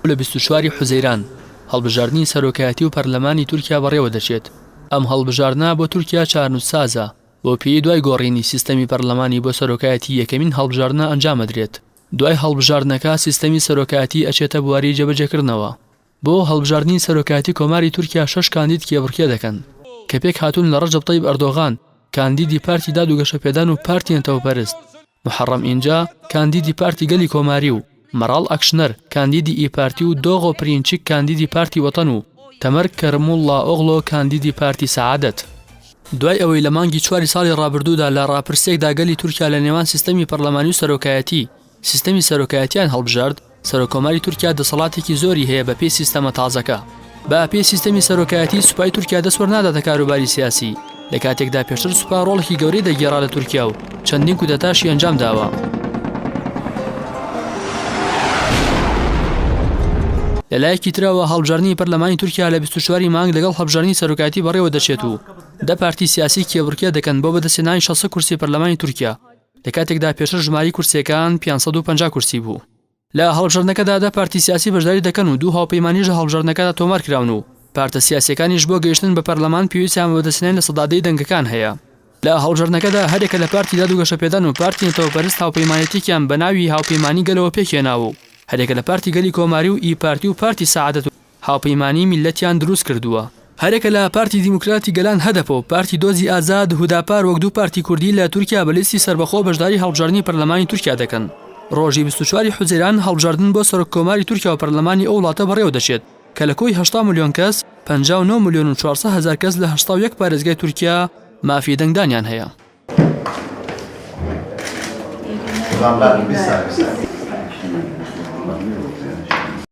لە 24 حوزەیران هەڵبژاردننی سەرۆکایەتی و پەرلەمانی تورکیا بەڕێوە دەچێت. ئەم هەڵبژاردنە بۆ تورکیا چارنووسسازە بۆ پێی دوای گۆڕینی سیستەمی پەرلەمانی بۆ سەرۆکایەتی یەکەمین هەڵبژاردنە ئەنجامەدرێت. دوای هەڵبژاردنەکە سیستەمی سەرۆکایەتی ئەچێتە بواری جێبەجێکردنەوە. بۆ هەڵبژاردننی سەرۆکایەتی کۆماری تورکیا 6 کاندید کێبڕکێ دەکەن کە پێک هاتوون لە ڕەجەب طەیب ئەردۆغان کاندیدی پارتی داد و گەشەپێدان و پارتی نەتەوەپەرست، محەڕەم ئینجا کاندیدی پارتی گەلی کۆماری و مەڕاڵ ئەکشنەر کاندیدی ئیپارتی و دۆغۆ پرینچیک کاندیدی پارتی وەتەن و تەمەر کەرموڵڵا ئۆغڵۆ کاندیدی پارتی سەعادەت. دوای ئەوەی لە مانگی 4 ساڵی ڕابردوودا لە ڕاپرسێکدا گەلی تورکیا لە نێوان سیستەمی پەرلەمانی و سەرۆکایەتی سیستەمی سەرۆکایەتیان هەڵبژارد، سەرۆکۆماری تورکیا دەسەڵاتێکی زۆری هەیە بە پێی سیستەمە تازەکە. بە پێی سیستەمی سەرۆکایەتی سوپای تورکیا دەسوەر ناداتە کاروباری سیاسی، لە کاتێکدا پێشتر سوپا ڕۆڵێکی گەورەی دەگێڕا لە تورکیا و چەندین کودەتاشی ئەنجام داوە. لەلایەکی ترەوە هەڵبژاردننی پەرلەمانی تورکیا لە 24 مانگ لەگەڵ هەڵبژاردننی سەرۆکایەتی بەڕێوە دەچێت و 10 پارتی سیاسی کێبڕکێ دەکەن بۆ بەدەستهێنانی 600 کورسی پەرلەمانی تورکیا، لە کاتێکدا پێشتر ژماری کورسیەکان 550 کورسی بوو. لە هەڵبژاردنەکەدا 10 پارتی سیاسی بەشداری دەکەن و 2 هاوپەیمانیش لە هەڵبژاردنەکەدا تۆمار کراون و پارتە سیاسیەکانیش بۆ گەیشتن بە پەرلەمان پێویستیان بە بەدەستهێنان لە سەدادەی دەنگەکان هەیە. لە هەڵبژاردنەکەدا هەرێکە لە پارتی داد و گەشەپێدان و پارتی نەتەوەپەرست هاوپەیمانێتێکیان بە ناوی هاوپەیمانی گەلەوە پێکهێناوە و هەرێکە لە پارتی گەلی کۆماری و ئیپارتی و پارتی سەعادەت و هاوپەیمانی میلەتیان دروست کردووە. هەرێکە لە پارتی دیموکراتی گەلان هەدەفەوە پارتی دۆزی ئازاد هوداپار وەک دوو پارتی کوردی لە تورکیا بە لیستی سەربەخۆ بەشداری هەڵبژاردننی پەرلەمانی تورکیا دەکەن. ڕۆژی 24 حوزەیران هەڵبژاردن بۆ سەرۆککۆماری تورکیا و پەرلەمانی ئەو وڵاتە بەڕێوە دەچێت کە لە کۆی 80 ملیۆن کەس 59 ملیۆن و 400 هەزار کەس لە 81 پارێزگای تورکیا مافی دەنگدانیان هەیە.